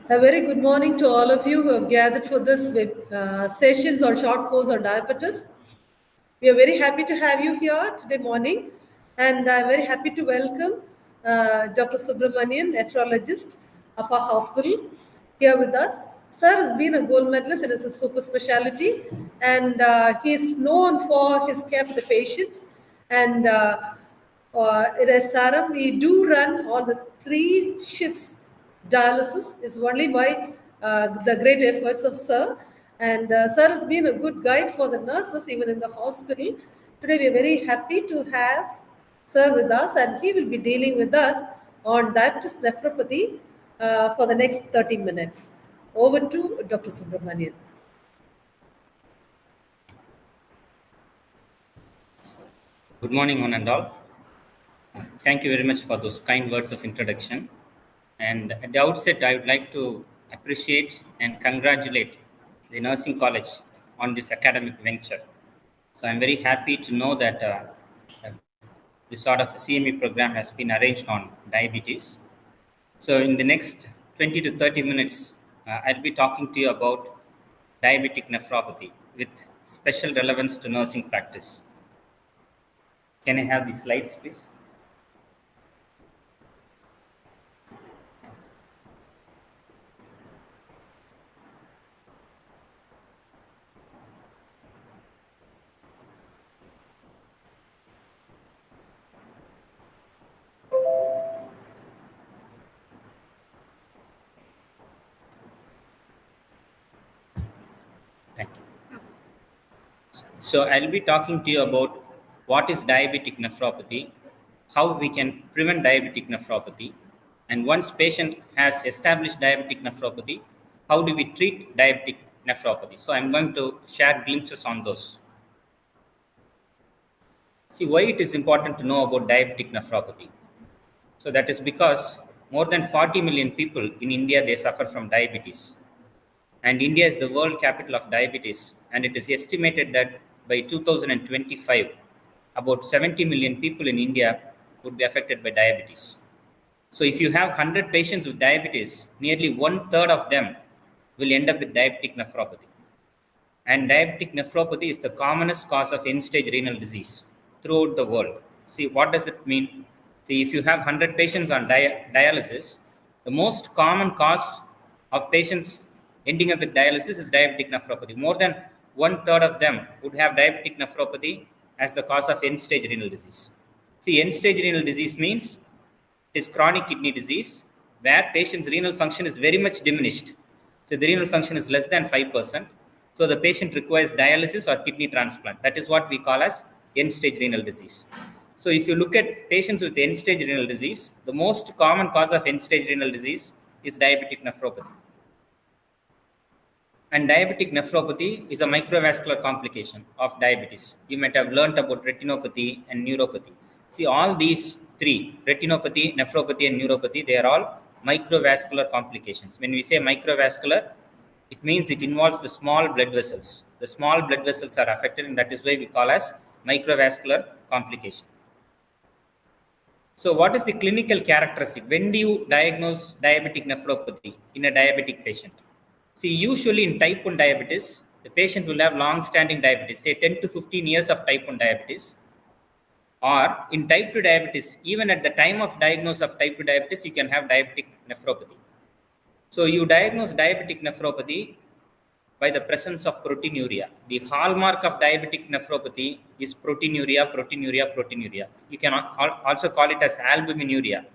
A very good morning to all of you who have gathered for this sessions or short course on diabetes. We are very happy to have you here today morning, and I'm very happy to welcome Dr. Subramanian, nephrologist of our hospital, here with us. Sir has been a gold medalist in his super specialty, and he is known for his care for the patients. And at SRM, we do run all the 3 shifts dialysis is only by the great efforts of Sir. And Sir has been a good guide for the nurses even in the hospital. Today we are very happy to have Sir with us, and he will be dealing with us on diabetes nephropathy for the next 30 minutes. Over to Dr. Subramanian. Good morning, one and all. Thank you very much for those kind words of introduction. And at the outset, I would like to appreciate and congratulate the Nursing College on this academic venture. So I'm very happy to know that this sort of CME program has been arranged on diabetes. So in the next 20 to 30 minutes, I'll be talking to you about diabetic nephropathy with special relevance to nursing practice. Can I have the slides, please? Thank you. So I'll be talking to you about what is diabetic nephropathy, how we can prevent diabetic nephropathy, and once patient has established diabetic nephropathy, how do we treat diabetic nephropathy? So I'm going to share glimpses on those. See why it is important to know about diabetic nephropathy. So that is because more than 40 million people in India, they suffer from diabetes. And India is the world capital of diabetes, and it is estimated that by 2025, about 70 million people in India would be affected by diabetes. So if you have 100 patients with diabetes, nearly 1/3 of them will end up with diabetic nephropathy. And diabetic nephropathy is the commonest cause of end-stage renal disease throughout the world. See, what does it mean? See, if you have 100 patients on dialysis, the most common cause of patients ending up with dialysis is diabetic nephropathy. More than 1/3 of them would have diabetic nephropathy as the cause of end-stage renal disease. See, end-stage renal disease means it is chronic kidney disease where patient's renal function is very much diminished. So the renal function is less than 5%. So the patient requires dialysis or kidney transplant. That is what we call as end-stage renal disease. So if you look at patients with end-stage renal disease, the most common cause of end-stage renal disease is diabetic nephropathy. And diabetic nephropathy is a microvascular complication of diabetes. You might have learned about retinopathy and neuropathy. See, all these three, retinopathy, nephropathy, and neuropathy, they are all microvascular complications. When we say microvascular, it means it involves the small blood vessels. The small blood vessels are affected, and that is why we call as microvascular complication. So what is the clinical characteristic? When do you diagnose diabetic nephropathy in a diabetic patient? See, usually in type 1 diabetes, the patient will have long-standing diabetes, say 10 to 15 years of type 1 diabetes. Or in type 2 diabetes, even at the time of diagnosis of type 2 diabetes, you can have diabetic nephropathy. So you diagnose diabetic nephropathy by the presence of proteinuria. The hallmark of diabetic nephropathy is proteinuria, proteinuria, proteinuria. You can also call it as albuminuria.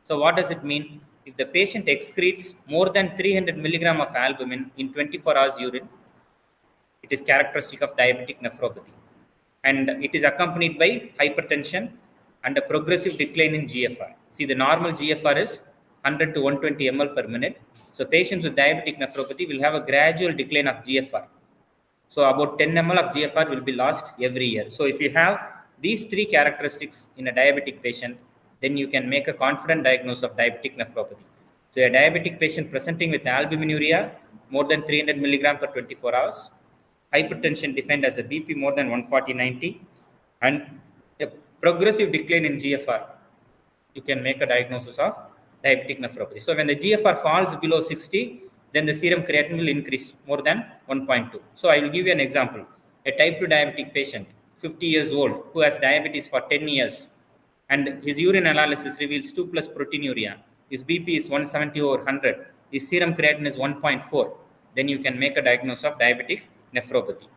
So what does it mean? If the patient excretes more than 300 milligram of albumin in 24 hours urine, it is characteristic of diabetic nephropathy. And it is accompanied by hypertension and a progressive decline in GFR. See, the normal GFR is 100 to 120 ml per minute. So patients with diabetic nephropathy will have a gradual decline of GFR. So about 10 ml of GFR will be lost every year. So if you have these three characteristics in a diabetic patient, then you can make a confident diagnosis of diabetic nephropathy. So a diabetic patient presenting with albuminuria, more than 300 milligram per 24 hours, hypertension defined as a BP more than 140/90, and a progressive decline in GFR, you can make a diagnosis of diabetic nephropathy. So when the GFR falls below 60, then the serum creatinine will increase more than 1.2. So I will give you an example. A type 2 diabetic patient, 50 years old, who has diabetes for 10 years, and his urine analysis reveals 2 plus proteinuria. His BP is 170 over 100. His serum creatinine is 1.4. Then you can make a diagnosis of diabetic nephropathy.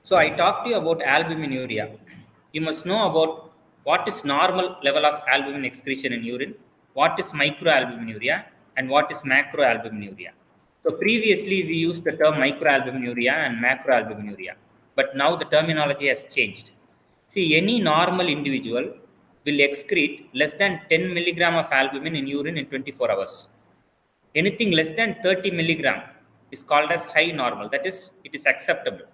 So I talked to you about albuminuria. You must know about what is normal level of albumin excretion in urine, what is microalbuminuria, and what is macroalbuminuria. So previously we used the term microalbuminuria and macroalbuminuria, but now the terminology has changed. See, any normal individual will excrete less than 10 milligram of albumin in urine in 24 hours. Anything less than 30 milligram is called as high normal, that is, it is acceptable.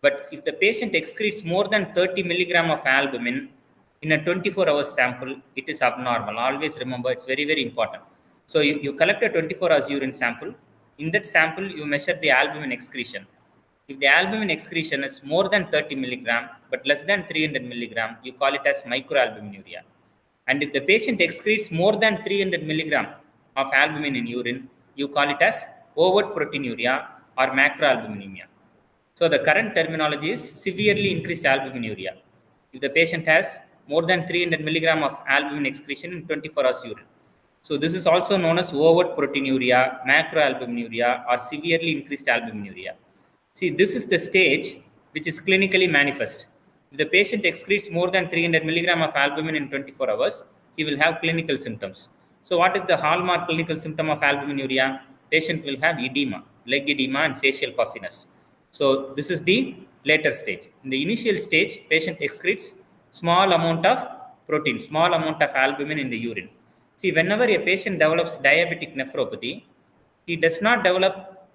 But if the patient excretes more than 30 milligram of albumin in a 24 hours sample, it is abnormal. Always remember, it's very, very important. So you collect a 24 hours urine sample. In that sample, you measure the albumin excretion. If the albumin excretion is more than 30 milligram but less than 300 milligram, you call it as microalbuminuria. And if the patient excretes more than 300 milligram of albumin in urine, you call it as overt proteinuria or macroalbuminemia. So the current terminology is severely increased albuminuria. If the patient has more than 300 milligram of albumin excretion in 24 hours urine. So this is also known as overt proteinuria, macroalbuminuria, or severely increased albuminuria. See, this is the stage which is clinically manifest. If the patient excretes more than 300 milligram of albumin in 24 hours, he will have clinical symptoms. So what is the hallmark clinical symptom of albuminuria? Patient will have edema, leg edema, and facial puffiness. So this is the later stage. In the initial stage, patient excretes small amount of protein, small amount of albumin in the urine. See, whenever a patient develops diabetic nephropathy, he does not develop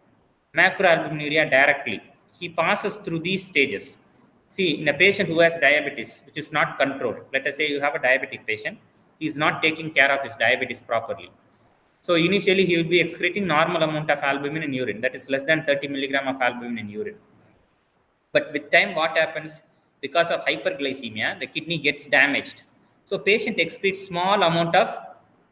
macroalbuminuria directly. He passes through these stages. See, in a patient who has diabetes, which is not controlled, let us say you have a diabetic patient, he is not taking care of his diabetes properly. So initially he will be excreting normal amount of albumin in urine, that is less than 30 milligram of albumin in urine. But with time, what happens? Because of hyperglycemia, the kidney gets damaged. So patient excretes small amount of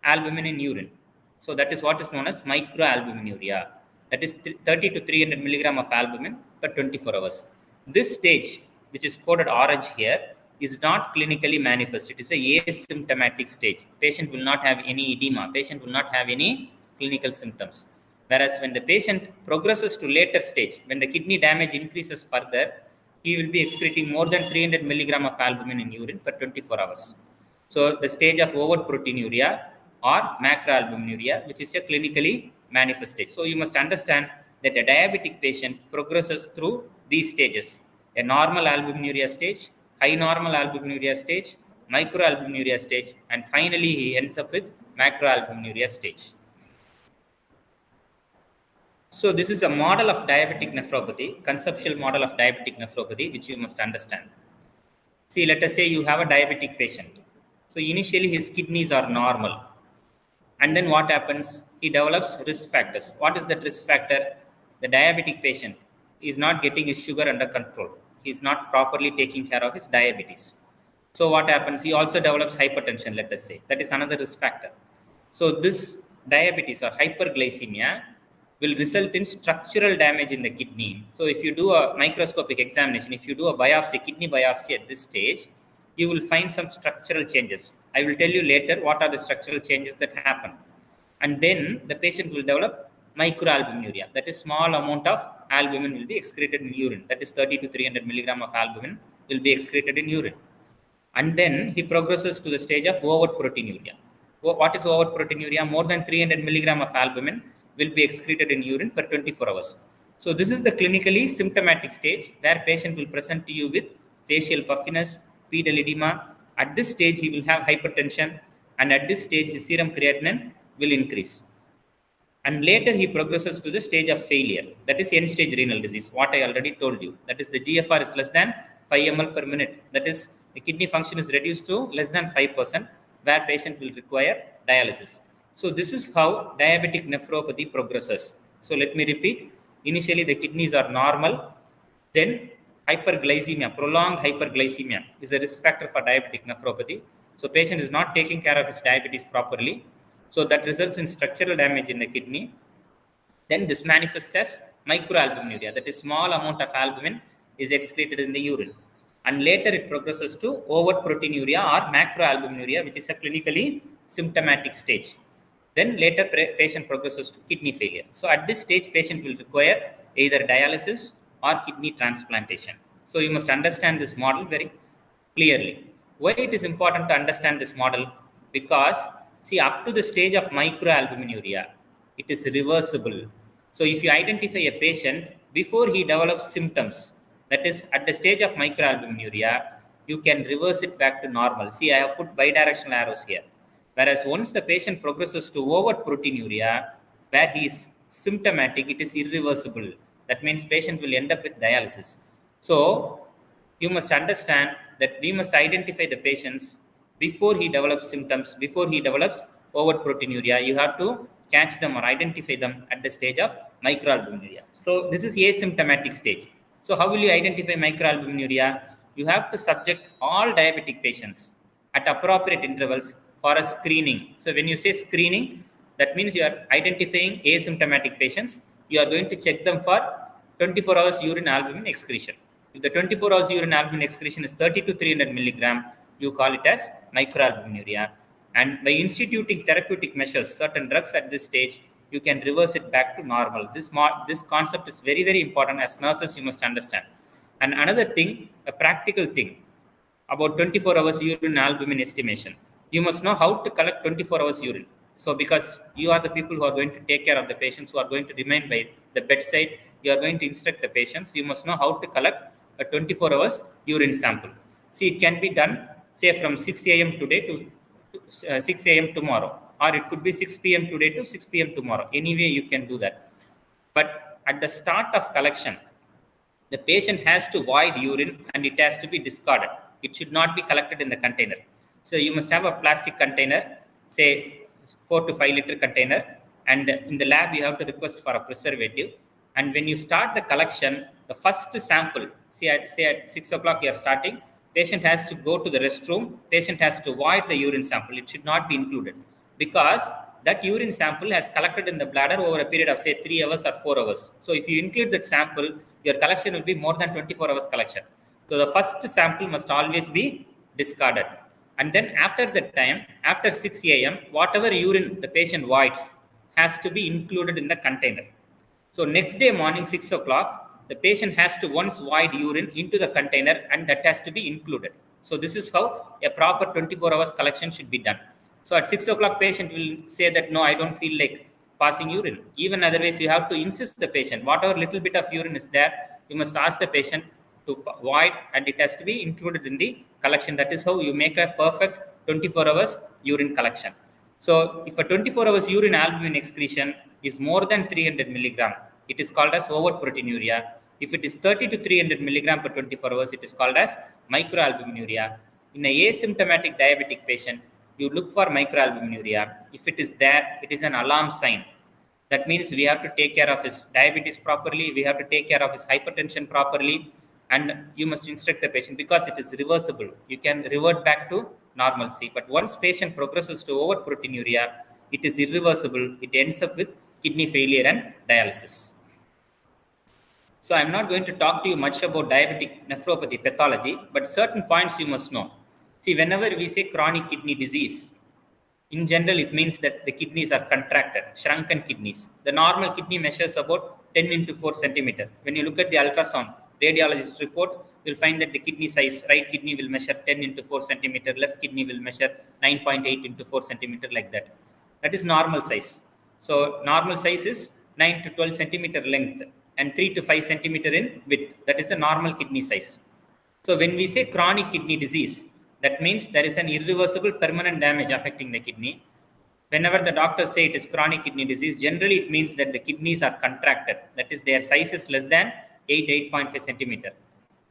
albumin in urine. So that is what is known as microalbuminuria. That is 30 to 300 milligram of albumin per 24 hours. This stage, which is coded orange here, is not clinically manifest. It is a asymptomatic stage. Patient will not have any edema. Patient will not have any clinical symptoms. Whereas when the patient progresses to later stage, when the kidney damage increases further, he will be excreting more than 300 milligram of albumin in urine per 24 hours. So the stage of overt proteinuria or macroalbuminuria, which is a clinically manifest stage. So you must understand that a diabetic patient progresses through these stages: a normal albuminuria stage, high normal albuminuria stage, microalbuminuria stage, and finally he ends up with macroalbuminuria stage. So this is a model of diabetic nephropathy, conceptual model of diabetic nephropathy, which you must understand. See, let us say you have a diabetic patient. So initially his kidneys are normal. And then what happens? He develops risk factors. What is that risk factor? The diabetic patient is not getting his sugar under control. He is not properly taking care of his diabetes. So what happens? He also develops hypertension, let us say. That is another risk factor. So this diabetes or hyperglycemia will result in structural damage in the kidney. So if you do a microscopic examination, if you do a biopsy, kidney biopsy at this stage, you will find some structural changes. I will tell you later what are the structural changes that happen. And then the patient will develop microalbuminuria. That is, small amount of albumin will be excreted in urine. That is 30 to 300 milligram of albumin will be excreted in urine. And then he progresses to the stage of overt proteinuria. What is overt proteinuria? More than 300 milligram of albumin will be excreted in urine per 24 hours. So this is the clinically symptomatic stage where patient will present to you with facial puffiness, pedal edema. At this stage, he will have hypertension, and at this stage, his serum creatinine will increase. And later he progresses to the stage of failure. That is end stage renal disease, what I already told you. That is, the GFR is less than 5 ml per minute. That is, the kidney function is reduced to less than 5%, where patient will require dialysis. So this is how diabetic nephropathy progresses. So let me repeat. Initially the kidneys are normal. Then hyperglycemia, prolonged hyperglycemia is a risk factor for diabetic nephropathy. So patient is not taking care of his diabetes properly. So that results in structural damage in the kidney. Then this manifests as microalbuminuria, that is small amount of albumin is excreted in the urine. And later it progresses to overt proteinuria or macroalbuminuria, which is a clinically symptomatic stage. Then later patient progresses to kidney failure. So at this stage, patient will require either dialysis or kidney transplantation. So you must understand this model very clearly. Why it is important to understand this model? Because see, up to the stage of microalbuminuria, it is reversible. So if you identify a patient before he develops symptoms, that is at the stage of microalbuminuria, you can reverse it back to normal. See, I have put bidirectional arrows here. Whereas once the patient progresses to overt proteinuria, where he is symptomatic, it is irreversible. That means patient will end up with dialysis. So you must understand that we must identify the patients before he develops symptoms, before he develops overt proteinuria. You have to catch them or identify them at the stage of microalbuminuria. So this is asymptomatic stage. So how will you identify microalbuminuria? You have to subject all diabetic patients at appropriate intervals for a screening. So when you say screening, that means you are identifying asymptomatic patients. You are going to check them for 24 hours urine albumin excretion. If the 24 hours urine albumin excretion is 30 to 300 milligram, you call it as microalbuminuria. And by instituting therapeutic measures, certain drugs at this stage, you can reverse it back to normal. This concept is very, very important. As nurses, you must understand. And another thing, a practical thing about 24 hours urine albumin estimation. You must know how to collect 24 hours urine. So because you are the people who are going to take care of the patients, who are going to remain by the bedside, you are going to instruct the patients, you must know how to collect a 24 hours urine sample. See, it can be done, say, from 6 a.m. today to 6 a.m. tomorrow, or it could be 6 p.m. today to 6 p.m. tomorrow. Anyway, you can do that. But at the start of collection, the patient has to void urine and it has to be discarded. It should not be collected in the container. So you must have a plastic container, say 4 to 5 liter container, and in the lab you have to request for a preservative. And when you start the collection, the first sample, say at 6 o'clock you are starting, patient has to go to the restroom, patient has to void the urine sample. It should not be included because that urine sample has collected in the bladder over a period of say 3 hours or 4 hours. So if you include that sample, your collection will be more than 24 hours collection. So the first sample must always be discarded. And then after that time, after 6 a.m., whatever urine the patient voids has to be included in the container. So next day morning, 6 o'clock, the patient has to once void urine into the container and that has to be included. So this is how a proper 24 hours collection should be done. So at 6 o'clock, patient will say that, no, I don't feel like passing urine. Even otherwise, you have to insist the patient, whatever little bit of urine is there, you must ask the patient to void and it has to be included in the collection. That is how you make a perfect 24 hours urine collection. So if a 24 hours urine albumin excretion is more than 300 milligram, it is called as overt proteinuria. If it is 30 to 300 milligram per 24 hours, it is called as microalbuminuria. In a asymptomatic diabetic patient, you look for microalbuminuria. If it is there, it is an alarm sign. That means we have to take care of his diabetes properly, we have to take care of his hypertension properly, and you must instruct the patient because it is reversible. You can revert back to normalcy. But once patient progresses to overt proteinuria, it is irreversible. It ends up with kidney failure and dialysis. So I'm not going to talk to you much about diabetic nephropathy pathology, but certain points you must know. See, whenever we say chronic kidney disease, in general, it means that the kidneys are contracted, shrunken kidneys. The normal kidney measures about 10 into 4 centimeter. When you look at the ultrasound, radiologist report, you'll find that the kidney size, right kidney will measure 10 into 4 centimeter, left kidney will measure 9.8 into 4 centimeter, like that. That is normal size. So normal size is 9 to 12 centimeter length and 3 to 5 centimeter in width. That is the normal kidney size. So when we say chronic kidney disease, that means there is an irreversible permanent damage affecting the kidney. Whenever the doctors say it is chronic kidney disease, generally it means that the kidneys are contracted. That is, their size is less than 8.5 centimeter.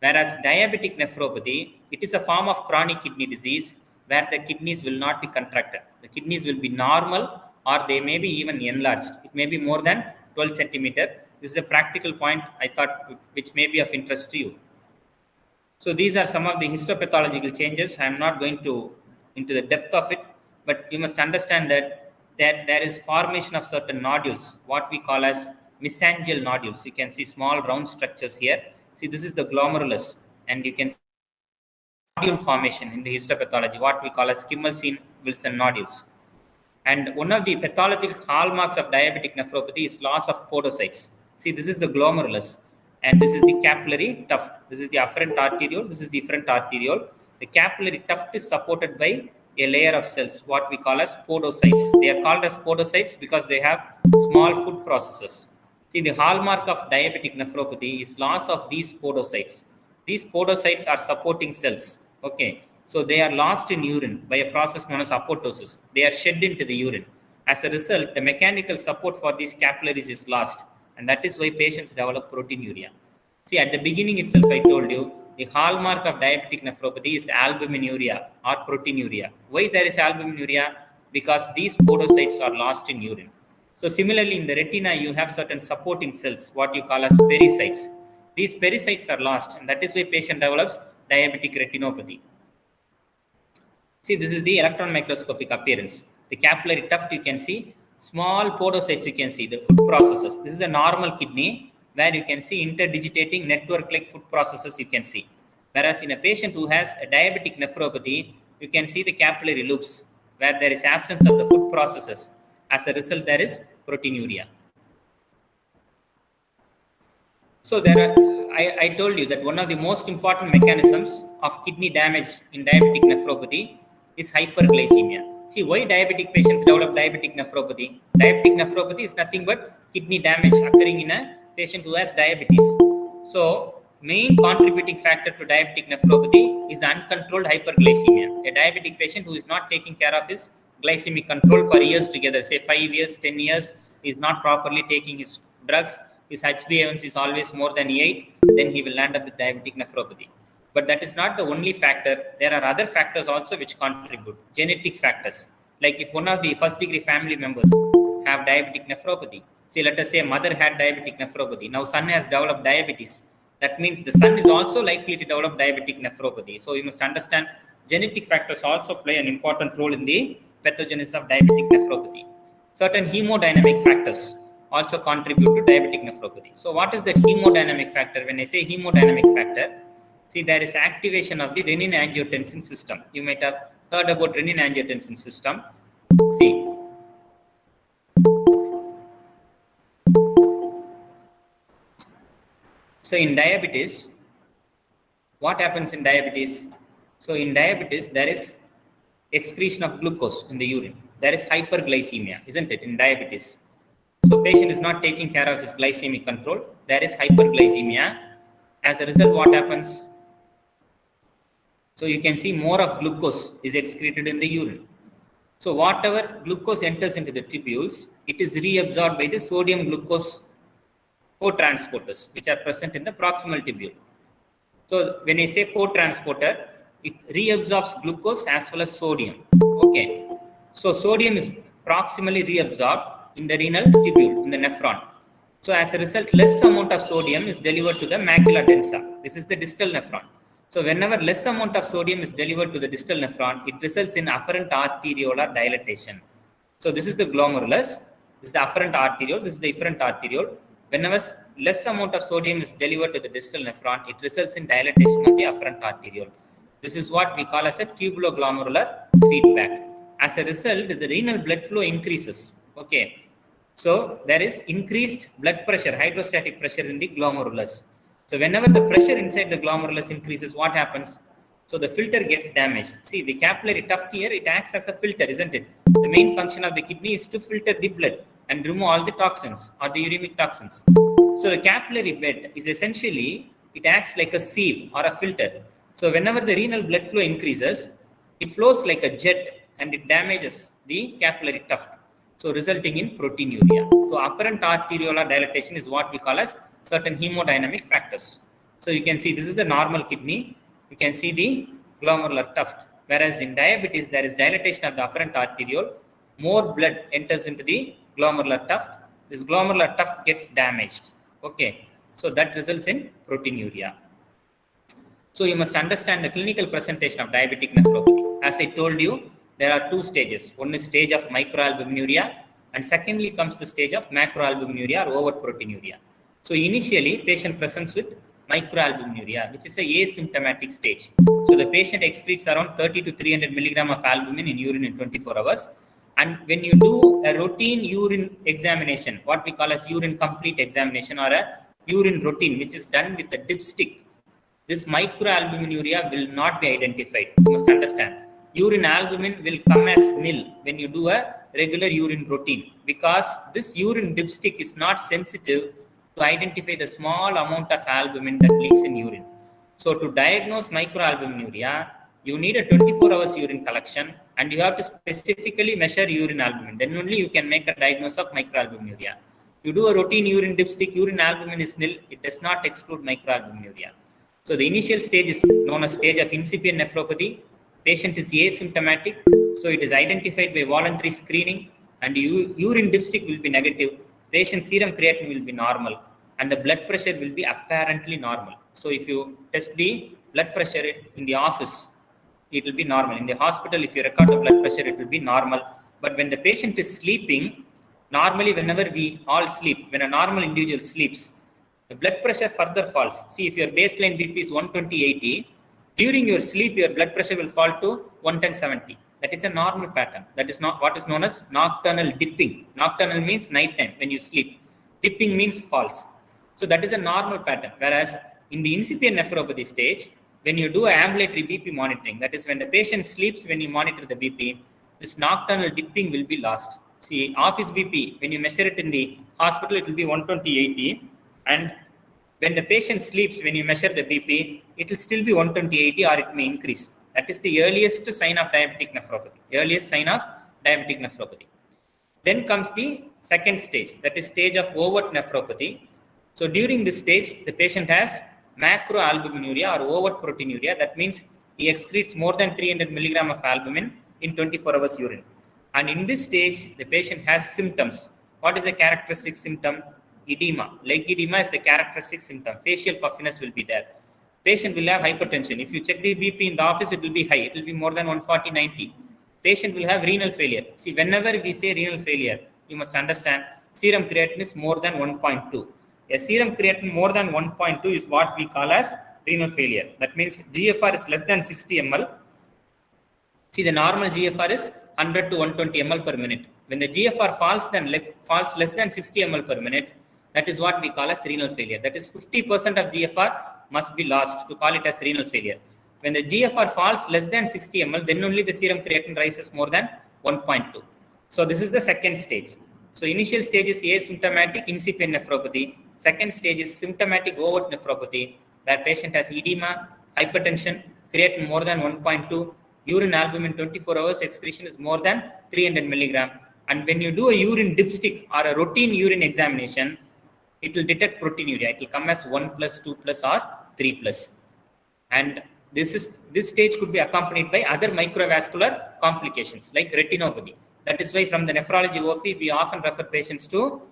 Whereas diabetic nephropathy, it is a form of chronic kidney disease where the kidneys will not be contracted. The kidneys will be normal or they may be even enlarged. It may be more than 12 centimeter. This is a practical point I thought which may be of interest to you. So these are some of the histopathological changes. I am not going to into the depth of it, but you must understand that there is formation of certain nodules, what we call as mesangial nodules. You can see small round structures here. See, this is the glomerulus, and you can see nodule formation in the histopathology, what we call as Kimmel-Wilson nodules. And one of the pathologic hallmarks of diabetic nephropathy is loss of podocytes. See, this is the glomerulus, and this is the capillary tuft. This is the afferent arteriole, this is the efferent arteriole. The capillary tuft is supported by a layer of cells, what we call as podocytes. They are called as podocytes because they have small food processes. See, the hallmark of diabetic nephropathy is loss of these podocytes. These podocytes are supporting cells. Okay, so they are lost in urine by a process known as apoptosis. They are shed into the urine. As a result, the mechanical support for these capillaries is lost, and that is why patients develop proteinuria. See, at the beginning itself, I told you the hallmark of diabetic nephropathy is albuminuria or proteinuria. Why there is albuminuria? Because these podocytes are lost in urine. So similarly, in the retina, you have certain supporting cells, what you call as pericytes. These pericytes are lost, and that is why patient develops diabetic retinopathy. See, this is the electron microscopic appearance. The capillary tuft, you can see small podocytes, you can see the food processes. This is a normal kidney where you can see interdigitating network-like food processes you can see. Whereas in a patient who has a diabetic nephropathy, you can see the capillary loops where there is absence of the food processes. As a result, there is proteinuria. So I told you that one of the most important mechanisms of kidney damage in diabetic nephropathy is hyperglycemia. See, why diabetic patients develop diabetic nephropathy? Diabetic nephropathy is nothing but kidney damage occurring in a patient who has diabetes. So, main contributing factor to diabetic nephropathy is uncontrolled hyperglycemia. A diabetic patient who is not taking care of his glycemic control for years together, say 5 years, 10 years, is not properly taking his drugs, his HbA1c is always more than 8, then he will end up with diabetic nephropathy. But that is not the only factor. There are other factors also which contribute. Genetic factors. Like if one of the first degree family members have diabetic nephropathy, say let us say mother had diabetic nephropathy, now son has developed diabetes. That means the son is also likely to develop diabetic nephropathy. So you must understand genetic factors also play an important role in the pathogenesis of diabetic nephropathy. Certain hemodynamic factors also contribute to diabetic nephropathy. So what is that hemodynamic factor? When I say hemodynamic factor, see, there is activation of the renin-angiotensin system. You might have heard about renin-angiotensin system. See, so in diabetes, what happens in diabetes? So in diabetes, there is excretion of glucose in the urine. There is hyperglycemia, isn't it, in diabetes? So patient is not taking care of his glycemic control. There is hyperglycemia. As a result, what happens? So you can see more of glucose is excreted in the urine. So whatever glucose enters into the tubules, it is reabsorbed by the sodium glucose co-transporters, which are present in the proximal tubule. So when I say co-transporter, it reabsorbs glucose as well as sodium. Okay. So sodium is proximally reabsorbed in the renal tubule, in the nephron. So as a result, less amount of sodium is delivered to the macula densa. This is the distal nephron. So whenever less amount of sodium is delivered to the distal nephron, it results in afferent arteriolar dilatation. So this is the glomerulus, this is the afferent arteriole, this is the efferent arteriole. Whenever less amount of sodium is delivered to the distal nephron, it results in dilatation of the afferent arteriole. This is what we call as a tubuloglomerular feedback. As a result, the renal blood flow increases. Okay. So there is increased blood pressure, hydrostatic pressure in the glomerulus. So whenever the pressure inside the glomerulus increases, what happens? So the filter gets damaged. See, the capillary tuft here, it acts as a filter, isn't it? The main function of the kidney is to filter the blood and remove all the toxins or the uremic toxins. So the capillary bed is essentially, it acts like a sieve or a filter. So whenever the renal blood flow increases, it flows like a jet and it damages the capillary tuft. So resulting in proteinuria. So afferent arteriolar dilatation is what we call as certain hemodynamic factors. So you can see this is a normal kidney. You can see the glomerular tuft. Whereas in diabetes, there is dilatation of the afferent arteriole. More blood enters into the glomerular tuft. This glomerular tuft gets damaged. Okay. So that results in proteinuria. So you must understand the clinical presentation of diabetic nephropathy. As I told you, there are two stages. One is stage of microalbuminuria, and secondly comes the stage of macroalbuminuria or overt proteinuria. So initially, patient presents with microalbuminuria, which is a asymptomatic stage. So the patient excretes around 30 to 300 milligram of albumin in urine in 24 hours. And when you do a routine urine examination, what we call as urine complete examination or a urine routine, which is done with a dipstick, this microalbuminuria will not be identified. You must understand. Urine albumin will come as nil when you do a regular urine routine, because this urine dipstick is not sensitive to identify the small amount of albumin that leaks in urine. So to diagnose microalbuminuria, you need a 24 hours urine collection and you have to specifically measure urine albumin. Then only you can make a diagnosis of microalbuminuria. You do a routine urine dipstick, urine albumin is nil, it does not exclude microalbuminuria. So the initial stage is known as stage of incipient nephropathy. Patient is asymptomatic, so it is identified by voluntary screening, and urine dipstick will be negative. Patient serum creatinine will be normal, and the blood pressure will be apparently normal. So if you test the blood pressure in the office, it will be normal. In the hospital, if you record the blood pressure, it will be normal. But when the patient is sleeping, normally whenever we all sleep, when a normal individual sleeps, the blood pressure further falls. See, if your baseline BP is 120/80, during your sleep, your blood pressure will fall to 110/70. That is a normal pattern. That is not what is known as nocturnal dipping. Nocturnal means nighttime when you sleep. Dipping means falls. So that is a normal pattern. Whereas in the incipient nephropathy stage, when you do ambulatory BP monitoring, that is when the patient sleeps, when you monitor the BP, this nocturnal dipping will be lost. See, office BP, when you measure it in the hospital, it will be 120/80. And when the patient sleeps, when you measure the BP, it will still be 120/80 or it may increase. That is the earliest sign of diabetic nephropathy. Earliest sign of diabetic nephropathy. Then comes the second stage, that is stage of overt nephropathy. So during this stage, the patient has macroalbuminuria or overt proteinuria. That means he excretes more than 300 milligram of albumin in 24 hours urine. And in this stage, the patient has symptoms. What is the characteristic symptom? Edema. Leg edema is the characteristic symptom. Facial puffiness will be there. Patient will have hypertension. If you check the BP in the office, it will be high. It will be more than 140/90. Patient will have renal failure. See, whenever we say renal failure, you must understand serum creatinine is more than 1.2. A serum creatinine more than 1.2 is what we call as renal failure. That means GFR is less than 60 ml. See, the normal GFR is 100 to 120 ml per minute. When the GFR falls less than 60 ml per minute, that is what we call as renal failure. That is 50% of GFR must be lost to call it as renal failure. When the GFR falls less than 60 ml, then only the serum creatinine rises more than 1.2. So this is the second stage. So initial stage is asymptomatic incipient nephropathy. Second stage is symptomatic overt nephropathy, where patient has edema, hypertension, creatinine more than 1.2, urine albumin 24 hours excretion is more than 300 milligram. And when you do a urine dipstick or a routine urine examination, it will detect proteinuria. It will come as 1+, 2+, or 3+. And this stage could be accompanied by other microvascular complications like retinopathy. That is why from the nephrology OP, we often refer patients to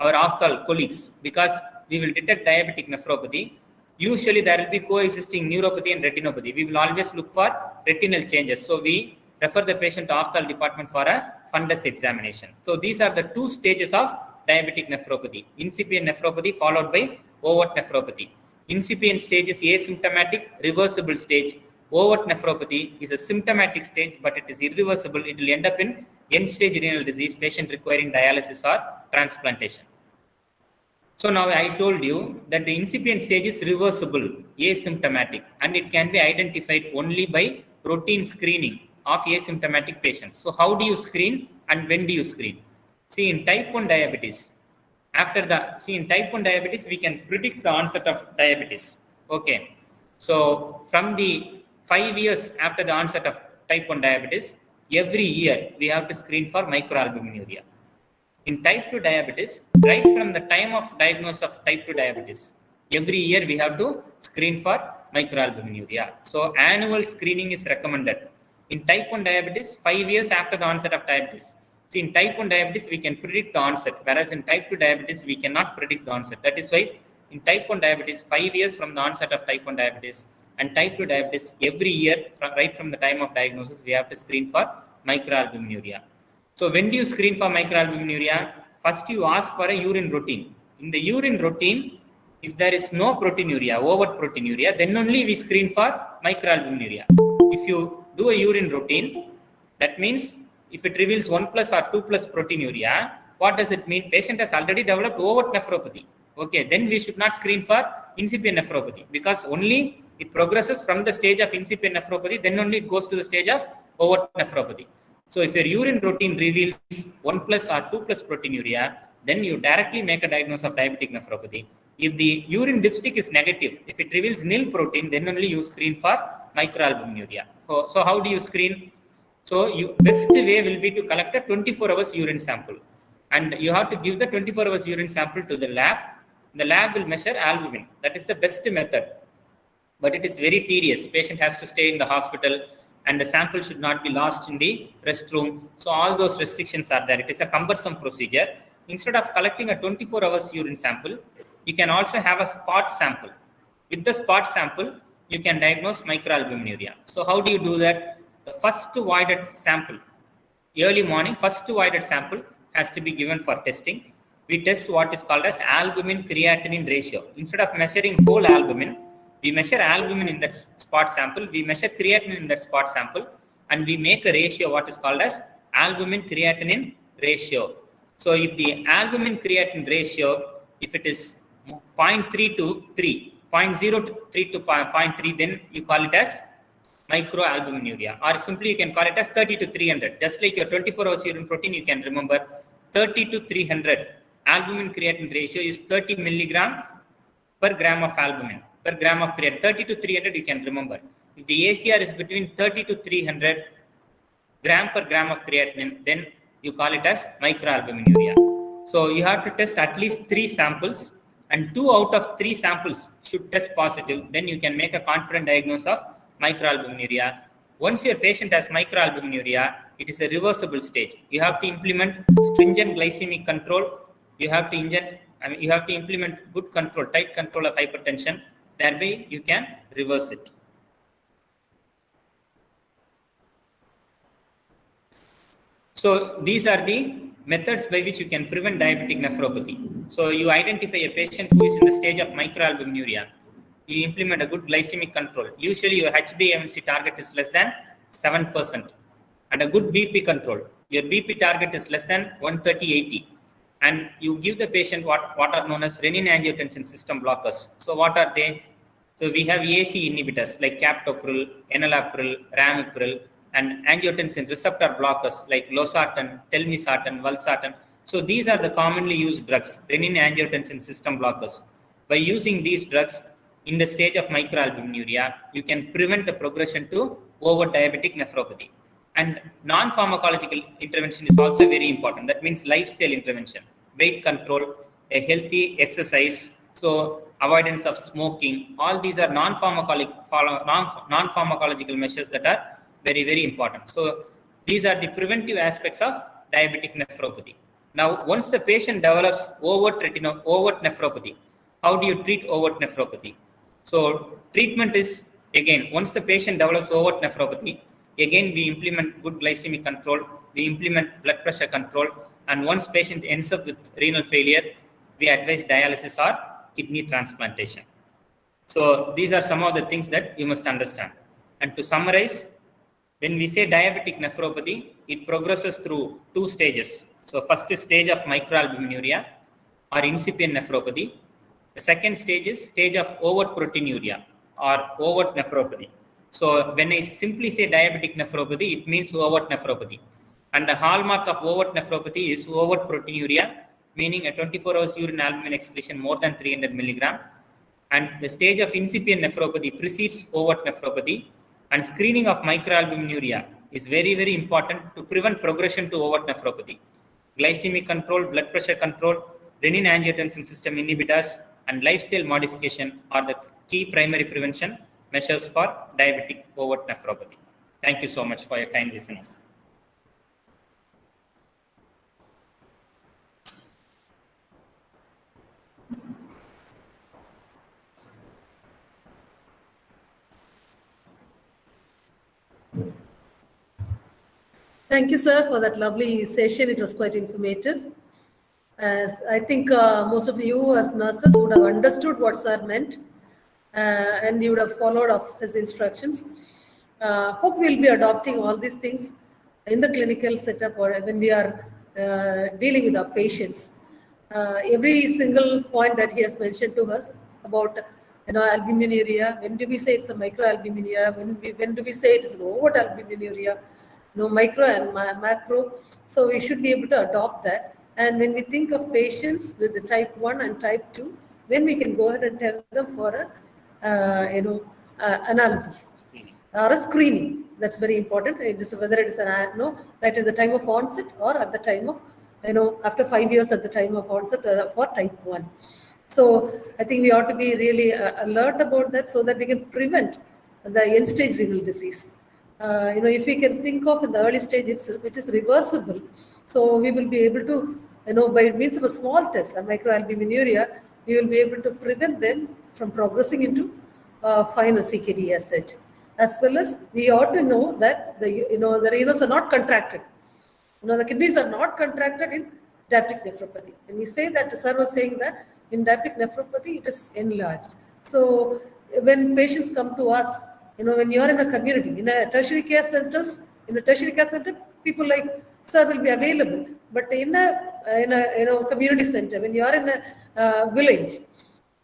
our ophthal colleagues, because we will detect diabetic nephropathy. Usually there will be coexisting neuropathy and retinopathy. We will always look for retinal changes. So we refer the patient to ophthal department for a fundus examination. So these are the two stages of diabetic nephropathy. Incipient nephropathy followed by overt nephropathy. Incipient stage is asymptomatic, reversible stage. Overt nephropathy is a symptomatic stage, but it is irreversible. It will end up in end-stage renal disease, patient requiring dialysis or transplantation. So now I told you that the incipient stage is reversible, asymptomatic, and it can be identified only by routine screening of asymptomatic patients. So how do you screen and when do you screen? See, in type 1 diabetes, in type 1 diabetes, we can predict the onset of diabetes. Okay. So from the 5 years after the onset of type 1 diabetes, every year we have to screen for microalbuminuria. In type 2 diabetes, right from the time of diagnosis of type 2 diabetes, every year we have to screen for microalbuminuria. So annual screening is recommended. In type 1 diabetes, 5 years after the onset of diabetes. See, in type 1 diabetes, we can predict the onset, whereas in type 2 diabetes, we cannot predict the onset. That is why in type 1 diabetes, 5 years from the onset of type 1 diabetes, And type 2 diabetes, every year, right from the time of diagnosis, we have to screen for microalbuminuria. So when do you screen for microalbuminuria? First, you ask for a urine routine. In the urine routine, if there is no proteinuria, overt proteinuria, then only we screen for microalbuminuria. If you do a urine routine, that means if it reveals 1 plus or 2 plus proteinuria, what does it mean? Patient has already developed overt nephropathy. Okay, then we should not screen for incipient nephropathy, because only it progresses from the stage of incipient nephropathy, then only it goes to the stage of overt nephropathy. So if your urine routine reveals 1 plus or 2 plus proteinuria, then you directly make a diagnosis of diabetic nephropathy. If the urine dipstick is negative, if it reveals nil protein, then only you screen for microalbuminuria. So how do you screen? So best way will be to collect a 24 hours urine sample, and you have to give the 24 hours urine sample to the lab. The lab will measure albumin. That is the best method, but it is very tedious. Patient has to stay in the hospital, and the sample should not be lost in the restroom. So all those restrictions are there. It is a cumbersome procedure. Instead of collecting a 24 hours urine sample, you can also have a spot sample. With the spot sample, you can diagnose microalbuminuria. So how do you do that? The first voided sample, early morning, first voided sample has to be given for testing. We test what is called as albumin creatinine ratio. Instead of measuring whole albumin, we measure albumin in that spot sample, we measure creatinine in that spot sample, and we make a ratio what is called as albumin creatinine ratio. So if the albumin creatinine ratio, if it is 0.3 to 3, 0.03 to 0.3, then you call it as microalbuminuria, or simply you can call it as 30 to 300. Just like your 24 hours urine protein, you can remember 30 to 300. Albumin creatinine ratio is 30 milligram per gram of albumin, per gram of creatinine. 30 to 300 you can remember. If the ACR is between 30 to 300 gram per gram of creatinine, then you call it as microalbuminuria. So you have to test at least 3 samples, and 2 out of 3 samples should test positive. Then you can make a confident diagnosis of microalbuminuria. Once your patient has microalbuminuria, it is a reversible stage. You have to implement stringent glycemic control. You have to you have to implement good control, tight control of hypertension. Thereby you can reverse it. So these are the methods by which you can prevent diabetic nephropathy. So you identify a patient who is in the stage of microalbuminuria. You implement a good glycemic control. Usually your HbA1c target is less than 7%, and a good BP control. Your BP target is less than 130/80, and you give the patient what are known as renin-angiotensin system blockers. So what are they? So we have AC inhibitors like captopril, enalapril, ramipril, and angiotensin receptor blockers like losartan, telmisartan, valsartan. So these are the commonly used drugs, renin-angiotensin system blockers. By using these drugs in the stage of microalbuminuria, you can prevent the progression to overt diabetic nephropathy. And non-pharmacological intervention is also very important. That means lifestyle intervention, weight control, a healthy exercise, so avoidance of smoking. All these are non-pharmacological measures that are very, very important. So these are the preventive aspects of diabetic nephropathy. Now, once the patient develops overt nephropathy, how do you treat overt nephropathy? So treatment is, again, once the patient develops overt nephropathy, again we implement good glycemic control, we implement blood pressure control, and once patient ends up with renal failure, we advise dialysis or kidney transplantation. So these are some of the things that you must understand. And to summarize, when we say diabetic nephropathy, it progresses through 2 stages. So first stage of microalbuminuria or incipient nephropathy. The second stage is stage of overt proteinuria or overt nephropathy. So when I simply say diabetic nephropathy, it means overt nephropathy. And the hallmark of overt nephropathy is overt proteinuria, meaning a 24 hours urine albumin excretion more than 300 milligram. And the stage of incipient nephropathy precedes overt nephropathy. And screening of microalbuminuria is very, very important to prevent progression to overt nephropathy. Glycemic control, blood pressure control, renin-angiotensin system inhibitors, and lifestyle modification are the key primary prevention measures for diabetic overt nephropathy. Thank you so much for your kind listening. Thank you, sir, for that lovely session. It was quite informative. As I think most of you as nurses would have understood what sir meant, and you would have followed of his instructions. Hope we'll be adopting all these things in the clinical setup or when we are dealing with our patients. Every single point that he has mentioned to us about albuminuria. When do we say it's a microalbuminuria? When do we say it is an overt albuminuria? Micro and macro. So we should be able to adopt that. And when we think of patients with the type 1 and type 2, then we can go ahead and tell them for a, analysis or a screening. That's very important. It is whether it is right at the time of onset or at the time of, after 5 years at the time of onset for type 1. So I think we ought to be really alert about that so that we can prevent the end-stage renal disease. If we can think of in the early stage itself, which is reversible, so we will be able to, by means of a small test, a microalbuminuria, we will be able to prevent them from progressing into final CKD-SH. As well as we ought to know that the renals are not contracted. The kidneys are not contracted in diabetic nephropathy. And we say that, the sir was saying that in diabetic nephropathy, it is enlarged. So when patients come to us, when you're in a community, in a tertiary care center, people like sir will be available. But in a community center, when you're in a village,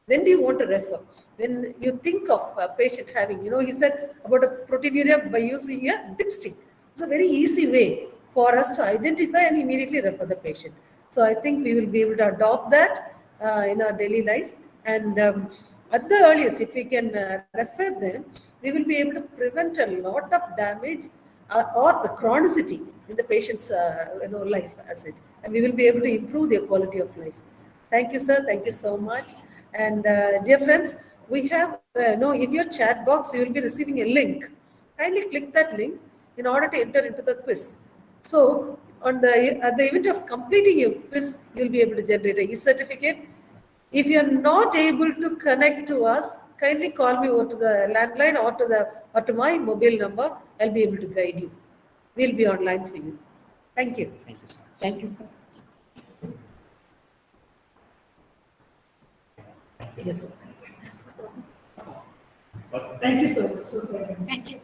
when do you want to refer? When you think of a patient having, he said about a proteinuria by using a dipstick. It's a very easy way for us to identify and immediately refer the patient. So I think we will be able to adopt that in our daily life. And at the earliest, if we can refer them, we will be able to prevent a lot of damage or the chronicity in the patient's life as such. And we will be able to improve their quality of life. Thank you, sir. Thank you so much. And dear friends, we have, in your chat box, you will be receiving a link. Kindly click that link in order to enter into the quiz. So, at the event of completing your quiz, you'll be able to generate a e-certificate. If you're not able to connect to us, kindly call me over to the landline or to my mobile number. I'll be able to guide you. We'll be online for you. Thank you. Thank you, sir. Thank you, sir. Yes, sir. Thank you so much. Thank you.